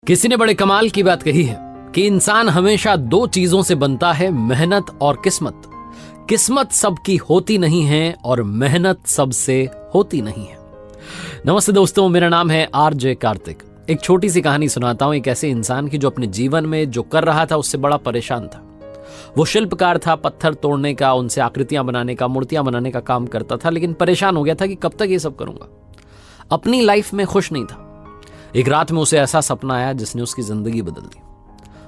किसी ने बड़े कमाल की बात कही है कि इंसान हमेशा दो चीजों से बनता है, मेहनत और किस्मत। किस्मत सबकी होती नहीं है और मेहनत सबसे होती नहीं है। नमस्ते दोस्तों, मेरा नाम है आरजे कार्तिक। एक छोटी सी कहानी सुनाता हूं एक ऐसे इंसान की जो अपने जीवन में जो कर रहा था उससे बड़ा परेशान था। वो शिल्पकार था, पत्थर तोड़ने का, उनसे आकृतियां बनाने का, मूर्तियां बनाने का काम करता था, लेकिन परेशान हो गया था कि कब तक ये सब करूंगा। अपनी लाइफ में खुश नहीं था। एक रात में उसे ऐसा सपना आया जिसने उसकी जिंदगी बदल दी।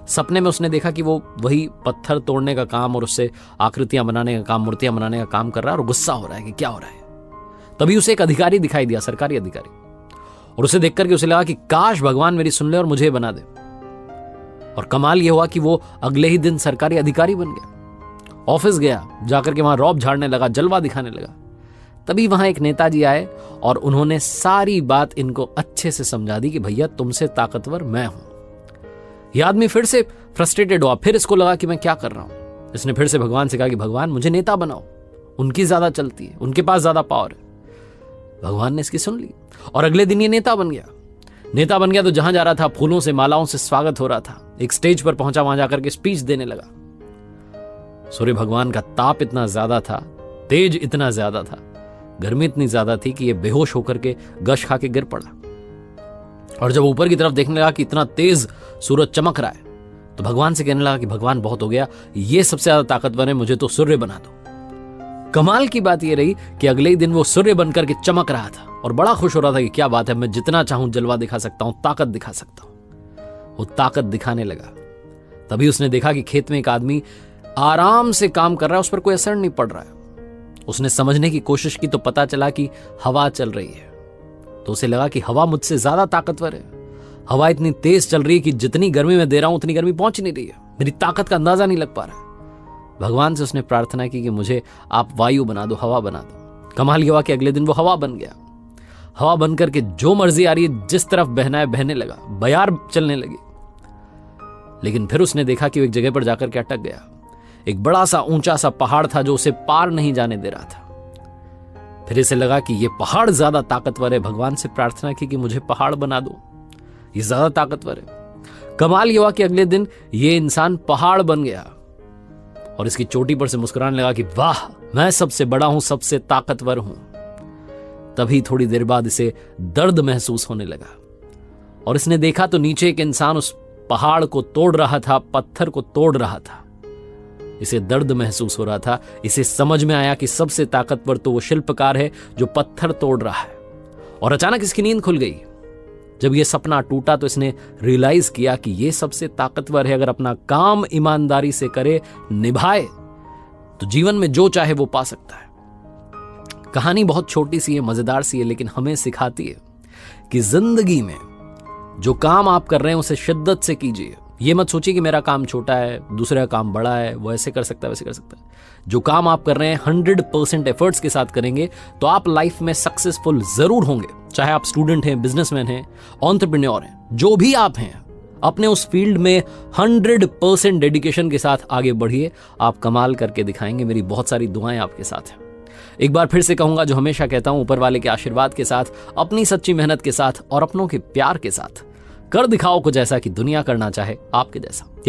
सपने में उसने देखा कि वो वही पत्थर तोड़ने का काम और उससे आकृतियां बनाने का काम, मूर्तियां बनाने का काम कर रहा है और गुस्सा हो रहा है कि क्या हो रहा है। तभी उसे एक अधिकारी दिखाई दिया, सरकारी अधिकारी, और उसे देख करके उसे लगा कि काश भगवान मेरी सुन ले और मुझे बना दे। और कमाल यह हुआ कि वो अगले ही दिन सरकारी अधिकारी बन गया। ऑफिस गया, जाकर के वहां रौब झाड़ने लगा, जलवा दिखाने लगा। तभी वहां एक नेताजी आए और उन्होंने सारी बात इनको अच्छे से समझा दी कि भैया तुमसे ताकतवर मैं हूं। यह आदमी फिर से फ्रस्ट्रेटेड हुआ, फिर इसको लगा कि मैं क्या कर रहा हूं। इसने फिर से भगवान से कहा कि भगवान मुझे नेता बनाओ, उनकी ज्यादा चलती है, उनके पास ज्यादा पावर है। भगवान ने इसकी सुन ली और अगले दिन ये नेता बन गया। नेता बन गया तो जहां जा रहा था फूलों से, मालाओं से स्वागत हो रहा था। एक स्टेज पर पहुंचा, वहां जाकर के स्पीच देने लगा। सूर्य भगवान का ताप इतना ज्यादा था, तेज इतना ज्यादा था, गर्मी इतनी ज्यादा थी कि ये बेहोश होकर के गश खा के गिर पड़ा। और जब ऊपर की तरफ देखने लगा कि इतना तेज सूरज चमक रहा है तो भगवान से कहने लगा कि भगवान बहुत हो गया, ये सबसे ज्यादा ताकतवर है, मुझे तो सूर्य बना दो। कमाल की बात ये रही कि अगले ही दिन वो सूर्य बनकर के चमक रहा था और बड़ा खुश हो रहा था कि क्या बात है, मैं जितना चाहूं जलवा दिखा सकता हूं, ताकत दिखा सकता हूं। वो ताकत दिखाने लगा। तभी उसने देखा कि खेत में एक आदमी आराम से काम कर रहा है, उस पर कोई असर नहीं पड़ रहा है। उसने समझने की कोशिश की तो पता चला कि हवा चल रही है। तो उसे लगा कि हवा मुझसे ज्यादा ताकतवर है। हवा इतनी तेज चल रही है कि जितनी गर्मी मैं दे रहा हूं उतनी गर्मी पहुंच नहीं रही है, मेरी ताकत का अंदाजा नहीं लग पा रहा है। भगवान से उसने प्रार्थना की कि मुझे आप वायु बना दो, हवा बना दो। कमाल ये हुआ कि अगले दिन वो हवा बन गया। हवा बनकर के जो मर्जी आ रही है, जिस तरफ बहना है बहने लगा, बयार चलने लगी। लेकिन फिर उसने देखा कि वो एक जगह पर जाकर के अटक गया। एक बड़ा सा ऊंचा सा पहाड़ था जो उसे पार नहीं जाने दे रहा था। फिर इसे लगा कि यह पहाड़ ज्यादा ताकतवर है। भगवान से प्रार्थना की कि मुझे पहाड़ बना दो, ये ज्यादा ताकतवर है। कमाल यह हुआ कि अगले दिन ये इंसान पहाड़ बन गया और इसकी चोटी पर से मुस्कुराने लगा कि वाह, मैं सबसे बड़ा हूं, सबसे ताकतवर हूं। तभी थोड़ी देर बाद इसे दर्द महसूस होने लगा और इसने देखा तो नीचे एक इंसान उस पहाड़ को तोड़ रहा था, पत्थर को तोड़ रहा था। इसे दर्द महसूस हो रहा था। इसे समझ में आया कि सबसे ताकतवर तो वो शिल्पकार है जो पत्थर तोड़ रहा है। और अचानक इसकी नींद खुल गई। जब ये सपना टूटा तो इसने रियलाइज किया कि ये सबसे ताकतवर है। अगर अपना काम ईमानदारी से करे, निभाए, तो जीवन में जो चाहे वो पा सकता है। कहानी बहुत छोटी सी है, मजेदार सी है, लेकिन हमें सिखाती है कि जिंदगी में जो काम आप कर रहे हैं उसे शिद्दत से कीजिए। ये मत सोचिए कि मेरा काम छोटा है, दूसरा काम बड़ा है, वो ऐसे कर सकता है, वैसे कर सकता है। जो काम आप कर रहे हैं 100% एफर्ट्स के साथ करेंगे तो आप लाइफ में सक्सेसफुल जरूर होंगे। चाहे आप स्टूडेंट हैं, बिजनेसमैन हैं, एंटरप्रेन्योर हैं, जो भी आप हैं, अपने उस फील्ड में 100% डेडिकेशन के साथ आगे बढ़िए। आप कमाल करके दिखाएंगे। मेरी बहुत सारी दुआएं आपके साथ हैं। एक बार फिर से कहूंगा, जो हमेशा कहता हूं, ऊपर वाले के आशीर्वाद के साथ, अपनी सच्ची मेहनत के साथ और अपनों के प्यार के साथ कर दिखाओ कुछ ऐसा कि दुनिया करना चाहे आपके जैसा।